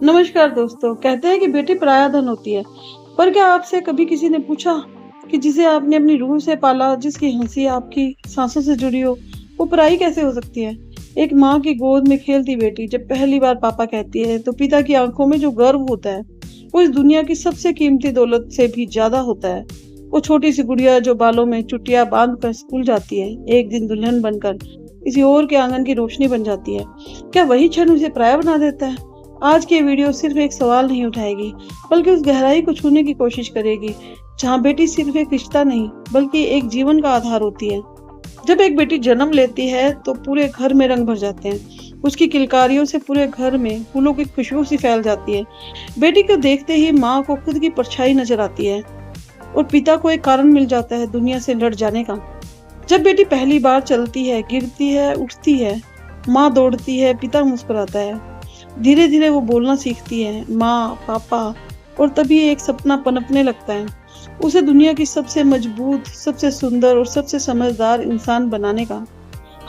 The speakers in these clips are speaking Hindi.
नमस्कार दोस्तों। कहते हैं कि बेटी पराया धन होती है, पर क्या आपसे कभी किसी ने पूछा कि जिसे आपने अपनी रूह से पाला, जिसकी हंसी आपकी सांसों से जुड़ी हो, वो पराई कैसे हो सकती है? एक माँ की गोद में खेलती बेटी जब पहली बार पापा कहती है, तो पिता की आंखों में जो गर्व होता है वो इस दुनिया की सबसे कीमती दौलत से भी ज्यादा होता है। वो छोटी सी गुड़िया जो बालों में चुटिया बांध कर स्कूल जाती है, एक दिन दुल्हन बनकर किसी और के आंगन की रोशनी बन जाती है। क्या वही क्षण उसे पराया बना देता है? आज की वीडियो सिर्फ एक सवाल नहीं उठाएगी, बल्कि उस गहराई को छूने की कोशिश करेगी जहाँ बेटी सिर्फ एक रिश्ता नहीं बल्कि एक जीवन का आधार होती है। जब एक बेटी जन्म लेती है तो पूरे घर में रंग भर जाते हैं। उसकी किलकारियों से पूरे घर में फूलों की खुशबू सी फैल जाती है। बेटी को देखते ही माँ को खुद की परछाई नजर आती है और पिता को एक कारण मिल जाता है दुनिया से लड़ जाने का। जब बेटी पहली बार चलती है, गिरती है, उठती है, माँ दौड़ती है, पिता मुस्कुराता है। धीरे धीरे वो बोलना सीखती है, माँ, पापा, और तभी एक सपना पनपने लगता है, उसे दुनिया की सबसे मजबूत, सबसे सुंदर और सबसे समझदार इंसान बनाने का।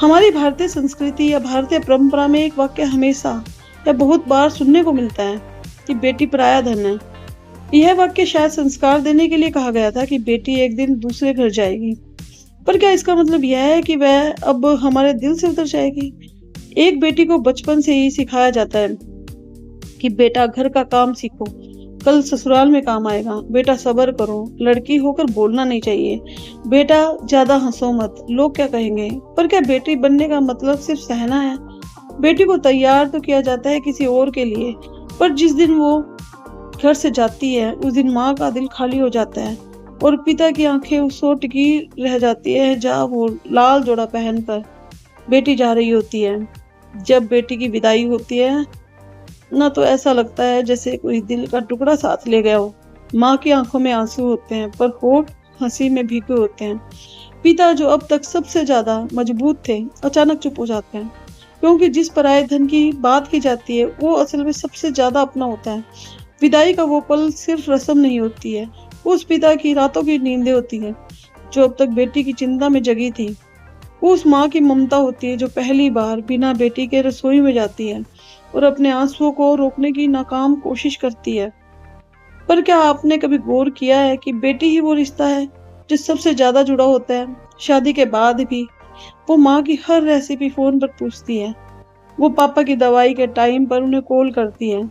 हमारी भारतीय संस्कृति या भारतीय परंपरा में एक वाक्य हमेशा या बहुत बार सुनने को मिलता है कि बेटी पराया धन है। यह वाक्य शायद संस्कार देने के लिए कहा गया था कि बेटी एक दिन दूसरे घर जाएगी, पर क्या इसका मतलब यह है कि वह अब हमारे दिल से उतर जाएगी? एक बेटी को बचपन से ही सिखाया जाता है कि बेटा घर का काम सीखो, कल ससुराल में काम आएगा, बेटा सब्र करो, लड़की होकर बोलना नहीं चाहिए, बेटा ज्यादा हंसो मत, लोग क्या कहेंगे। पर क्या बेटी बनने का मतलब सिर्फ सहना है? बेटी को तैयार तो किया जाता है किसी और के लिए, पर जिस दिन वो घर से जाती है उस दिन माँ का दिल खाली हो जाता है और पिता की आंखें उस ओर टिकी रह जाती है जहाँ वो लाल जोड़ा पहनकर बेटी जा रही होती है। जब बेटी की विदाई होती है ना, तो ऐसा लगता है जैसे कोई दिल का टुकड़ा साथ ले गया हो। माँ की आंखों में आंसू होते हैं पर होठ हंसी में भीगे होते हैं। पिता जो अब तक सबसे ज्यादा मजबूत थे, अचानक चुप हो जाते हैं, क्योंकि जिस पराये धन की बात की जाती है वो असल में सबसे ज्यादा अपना होता है। विदाई का वो पल सिर्फ रस्म नहीं होती है, उस पिता की रातों की नींदें होती है जो अब तक बेटी की चिंता में जगी थी। उस माँ की ममता होती है जो पहली बार बिना बेटी के रसोई में जाती है और अपने आंसुओं को रोकने की नाकाम कोशिश करती है। पर क्या आपने कभी गौर किया है कि बेटी ही वो रिश्ता है जो सबसे ज्यादा जुड़ा होता है? शादी के बाद भी वो माँ की हर रेसिपी फोन पर पूछती है, वो पापा की दवाई के टाइम पर उन्हें कॉल करती है,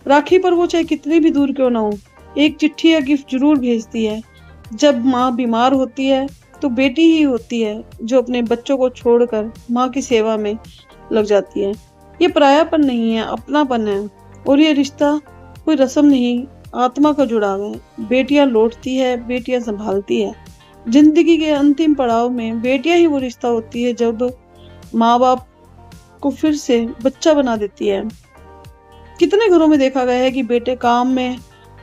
राखी पर वो चाहे कितनी भी दूर क्यों ना हो एक चिट्ठी या गिफ्ट जरूर भेजती है। जब माँ बीमार होती है तो बेटी ही होती है जो अपने बच्चों को छोड़कर माँ की सेवा में लग जाती है। ये परायापन नहीं है, अपनापन है। और ये रिश्ता कोई रस्म नहीं, आत्मा का जुड़ाव है। बेटियां लौटती है, बेटियां संभालती है। जिंदगी के अंतिम पड़ाव में बेटियां ही वो रिश्ता होती है जब माँ बाप को फिर से बच्चा बना देती है। कितने घरों में देखा गया है कि बेटे काम में,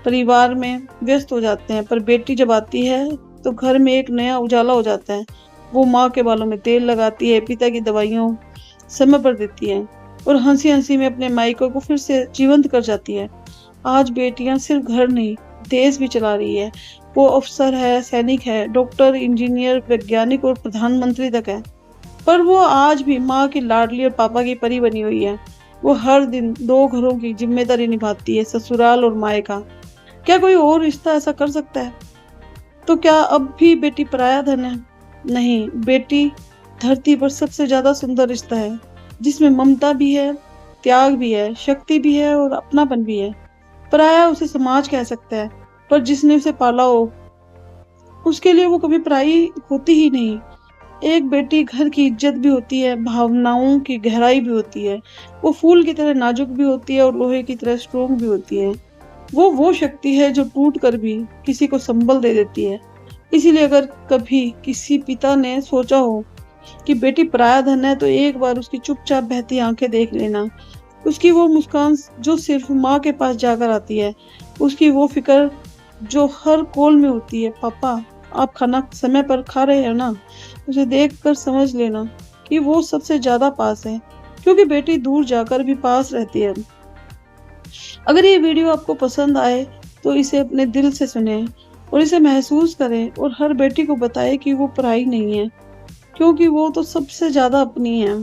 परिवार में व्यस्त हो जाते हैं, पर बेटी जब आती है तो घर में एक नया उजाला हो जाता है। वो माँ के बालों में तेल लगाती है, पिता की दवाइयों समय पर देती है और हंसी हंसी में अपने मायकों को फिर से जीवंत कर जाती है। आज बेटियां सिर्फ घर नहीं, देश भी चला रही है। वो अफसर है, सैनिक है, डॉक्टर, इंजीनियर, वैज्ञानिक और प्रधानमंत्री तक है। पर वो आज भी माँ की लाडली और पापा की परी बनी हुई है। वो हर दिन दो घरों की जिम्मेदारी निभाती है, ससुराल और मायका। क्या कोई और रिश्ता ऐसा कर सकता है? तो क्या अब भी बेटी पराया धन है? नहीं, बेटी धरती पर सबसे ज्यादा सुंदर रिश्ता है, जिसमें ममता भी है, त्याग भी है, शक्ति भी है और अपनापन भी है। पराया उसे समाज कह सकता है, पर जिसने उसे पाला हो उसके लिए वो कभी पराई होती ही नहीं। एक बेटी घर की इज्जत भी होती है, भावनाओं की गहराई भी होती है। वो फूल की तरह नाजुक भी होती है और लोहे की तरह स्ट्रोंग भी होती है। वो शक्ति है जो टूट कर भी किसी को संबल दे देती है। इसीलिए अगर कभी किसी पिता ने सोचा हो कि बेटी पराया धन है, तो एक बार उसकी चुपचाप बहती आंखें देख लेना, उसकी वो मुस्कान जो सिर्फ माँ के पास जाकर आती है, उसकी वो फिक्र जो हर कॉल में होती है, पापा आप खाना समय पर खा रहे हैं ना, उसे देखकर समझ लेना कि वो सबसे ज्यादा पास है, क्योंकि बेटी दूर जाकर भी पास रहती है। अगर ये वीडियो आपको पसंद आए तो इसे अपने दिल से सुने और इसे महसूस करें और हर बेटी को बताएं कि वो पराई नहीं है, क्योंकि वो तो सबसे ज्यादा अपनी है।